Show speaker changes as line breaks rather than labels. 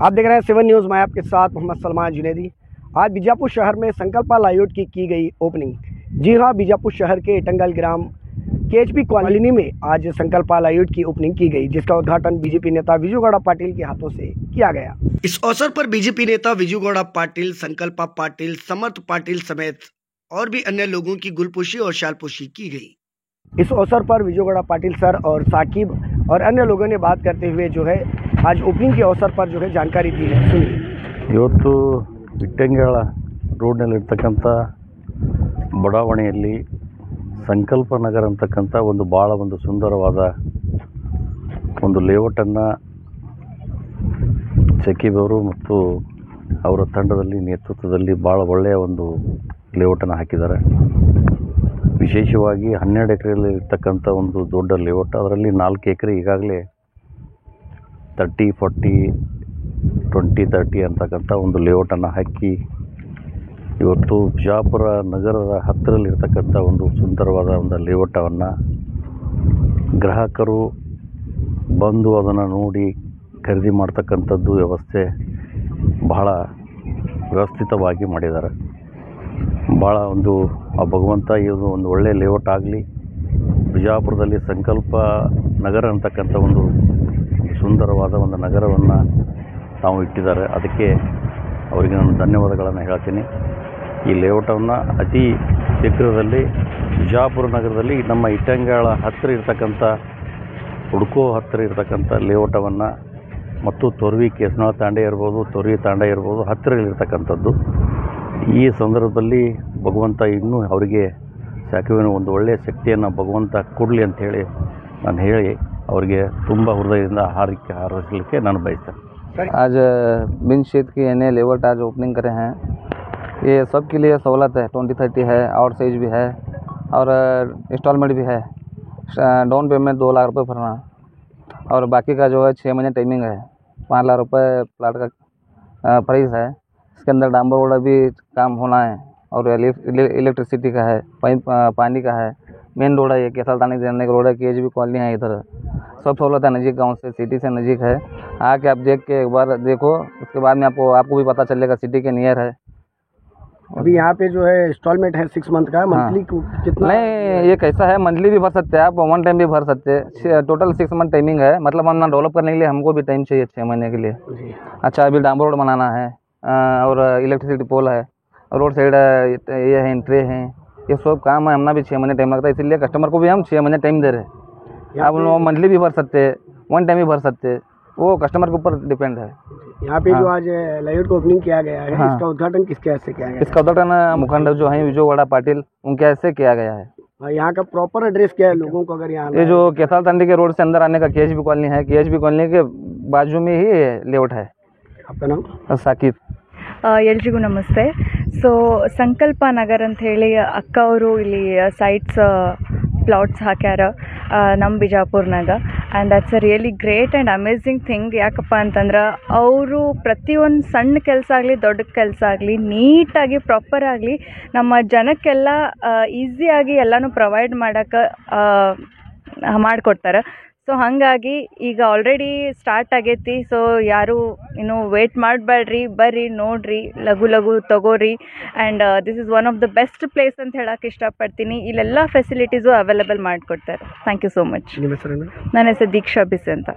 आप देख रहे हैं 7 न्यूज़। मैं आपके साथ मोहम्मद सलमान जुनेदी। आज बीजापुर शहर में संकल्पा लाइट की गई ओपनिंग। जी हाँ, बीजापुर शहर के इटंगल ग्राम केएचपी कॉलोनी में आज संकल्पा लाइट की ओपनिंग की गई, जिसका उद्घाटन बीजेपी नेता विजू गौड़ा पाटिल के हाथों से किया गया। इस अवसर पर बीजेपी नेता विजू गौड़ा पाटिल, संकल्पा पाटिल, समर्थ पाटिल समेत और भी अन्य लोगों की गुलपोशी और शालपोशी की गई। इस अवसर पर विजू गौड़ा पाटिल सर और साकिब और अन्य लोगों ने बात करते हुए जो है आज ओपनिंग के अवसर पर जो है जानकारी दी है। सुनिए।
ಇವತ್ತು ಇಟ್ಟಂಗಳ ರೋಡ್ನಲ್ಲಿರ್ತಕ್ಕಂಥ ಬಡಾವಣೆಯಲ್ಲಿ ಸಂಕಲ್ಪ ನಗರ ಅಂತಕ್ಕಂಥ ಭಾಳ ಸುಂದರವಾದ ಲೇಔಟನ್ನು ಸಕೀಬ್ ಅವರು ಮತ್ತು ಅವರ ತಂಡದಲ್ಲಿ ನೇತೃತ್ವದಲ್ಲಿ ಭಾಳ ಒಳ್ಳೆಯ ಲೇಔಟನ್ನು ಹಾಕಿದ್ದಾರೆ. ವಿಶೇಷವಾಗಿ 12 ಎಕರೆಯಲ್ಲಿ ಇರ್ತಕ್ಕಂಥ ದೊಡ್ಡ ಲೇಔಟ್, ಅದರಲ್ಲಿ 4 ಎಕರೆ ಈಗಾಗಲೇ 30-40 20-30 ಅಂತಕ್ಕಂಥ ಲೇಔಟನ್ನು ಹಾಕಿ ಇವತ್ತು ಬಿಜಾಪುರ ನಗರದ ಹತ್ತಿರಲ್ಲಿರ್ತಕ್ಕಂಥ ಸುಂದರವಾದ ಲೇಔಟವನ್ನು ಗ್ರಾಹಕರು ಬಂದು ಅದನ್ನು ನೋಡಿ ಖರೀದಿ ಮಾಡ್ತಕ್ಕಂಥದ್ದು ವ್ಯವಸ್ಥೆ ಬಹಳ ವ್ಯವಸ್ಥಿತವಾಗಿ ಮಾಡಿದ್ದಾರೆ. ಭಾಳ ಆ ಭಗವಂತ ಇದು ಒಳ್ಳೆಯ ಲೇಔಟ್ ಆಗಲಿ, ಬಿಜಾಪುರದಲ್ಲಿ ಸಂಕಲ್ಪ ನಗರ ಅಂತಕ್ಕಂಥ ಸುಂದರವಾದ ನಗರವನ್ನು ತಾವು ಇಟ್ಟಿದ್ದಾರೆ. ಅದಕ್ಕೆ ಅವರಿಗೆ ನಾನು ಧನ್ಯವಾದಗಳನ್ನು ಹೇಳ್ತೀನಿ. ಈ ಲೇಔಟನ್ನು ಅತಿ ಶೀಘ್ರದಲ್ಲಿ ಬಿಜಾಪುರ ನಗರದಲ್ಲಿ ನಮ್ಮ ಇಟ್ಟಂಗಳ ಹತ್ತಿರ ಇರ್ತಕ್ಕಂಥ ಹುಡ್ಕೋ ಹತ್ತಿರ ಇರ್ತಕ್ಕಂಥ ಲೇಔಟವನ್ನು ಮತ್ತು ತೊರ್ವಿ ಕೇಸನಾಳ ತಾಂಡೆ ಇರ್ಬೋದು, ತೊರ್ವಿ ತಾಂಡ ಇರ್ಬೋದು, ಹತ್ತಿರದಲ್ಲಿರ್ತಕ್ಕಂಥದ್ದು. ಈ ಸಂದರ್ಭದಲ್ಲಿ ಭಗವಂತ ಇನ್ನೂ ಅವರಿಗೆ ಸಾಕುವಿನ ಒಳ್ಳೆಯ ಶಕ್ತಿಯನ್ನು ಭಗವಂತ ಕೊಡಲಿ ಅಂಥೇಳಿ ನಾನು ಹೇಳಿ ಅವರಿಗೆ ತುಂಬ ಹೃದಯದಿಂದ ಹಾರೈಸಲಿಕ್ಕೆ ನಾನು ಬಯಸ್ತೇನೆ.
आज बिन शेत की नए लेआउट आज ओपनिंग करे हैं। ये सबके लिए सहूलत है, 20-30 है और साइज भी है और इंस्टॉलमेंट भी है। डाउन पेमेंट 2 लाख रुपये भरना और बाकी का जो है 6 महीने टाइमिंग है। 5 लाख रुपये प्लाट का प्राइस है। इसके अंदर डांबर रोड भी काम होना है और इलेक्ट्रिसिटी का है, पानी का है। मेन रोड है ये, केसर तानी जाने का रोड है। केएचपी कॉलोनी है, इधर सब सहूलत है, नज़दीक गांव से, सिटी से नज़दीक है। आके आप देख के एक बार देखो, उसके बाद में आपको भी पता चलेगा, सिटी के नियर है।
अभी यहाँ पे जो है इंस्टॉलमेंट है 6 मंथ का, मंथली कितना?
नहीं, ये कैसा है, मंथली भी भर सकते हैं आप, वन टाइम भी भर सकते हैं। टोटल 6 मंथ टाइमिंग है, मतलब हम डेवलप करने के लिए हमको भी टाइम चाहिए 6 महीने के लिए। अच्छा, अभी डांबर रोड बनाना है और इलेक्ट्रिसिटी पोल है, रोड साइड ये है, एंट्री है, ये सब काम है। हमने भी 6 महीने टाइम लगता है, इसलिए कस्टमर को भी हम 6 महीने टाइम दे रहे हैं। आप लोग मंथली भी भर सकते हैं, वन टाइम भी भर सकते हैं, वो कस्टमर के ऊपर डिपेंड है।
यहाँ पे जो आज लाइट को ओपनिंग किया गया है, इसका उद्घाटन किसके ऐसे किया गया?
इसका उद्घाटन मुखंड जो है विजू गौड़ा पाटिल, उनके ऐसे किया गया है।
यहाँ का प्रॉपर एड्रेस क्या है लोगों को अगर यहाँ?
ये जो केसर तांडी के रोड से अंदर आने का केएचपी कॉलोनी है, केएचपी कॉलोनी के बाजू में ही लेआउट है।
आपका नाम?
साकिब।
ಎಲ್ರಿಗೂ ನಮಸ್ತೆ. ಸೊ ಸಂಕಲ್ಪ ನಗರ್ ಅಂತ ಹೇಳಿ ಅಕ್ಕ ಅವರು ಇಲ್ಲಿ ಸೈಟ್ಸ್ ಪ್ಲಾಟ್ಸ್ ಹಾಕ್ಯಾರ ನಮ್ಮ ಬಿಜಾಪುರ್ನಾಗ. And that's a really great and amazing thing. ಯಾಕಪ್ಪ ಅಂತಂದ್ರೆ ಅವರು ಪ್ರತಿಯೊಂದು ಸಣ್ಣ ಕೆಲಸ ಆಗಲಿ ದೊಡ್ಡ ಕೆಲಸ ಆಗಲಿ ನೀಟಾಗಿ ಪ್ರಾಪರ್ ಆಗಲಿ ನಮ್ಮ ಜನಕ್ಕೆಲ್ಲ ಈಸಿಯಾಗಿ ಎಲ್ಲನೂ ಪ್ರೊವೈಡ್ ಮಾಡೋಕ್ಕೆ ಮಾಡಿಕೊಡ್ತಾರೆ. ಸೊ ಹಾಗಾಗಿ ಈಗ ಆಲ್ರೆಡಿ ಸ್ಟಾರ್ಟ್ ಆಗೈತಿ. ಸೊ ಯಾರು ಇನ್ನೂ ವೇಟ್ ಮಾಡಬೇಡ್ರಿ, ಬರ್ರಿ ನೋಡಿರಿ, ಲಘು ತಗೋರಿ. And this is one of the best place ಅಂತ ಹೇಳೋಕ್ಕೆ ಇಷ್ಟಪಡ್ತೀನಿ. ಇಲ್ಲೆಲ್ಲ ಫೆಸಿಲಿಟೀಸು ಅವೈಲೇಬಲ್ ಮಾಡಿಕೊಡ್ತಾರೆ. Thank you so much.
ನಿಮ್ಮ ಹೆಸರೇನು?
ನನ್ನ ಹೆಸರು ದೀಕ್ಷಾ ಬಿಸ್ ಅಂತ.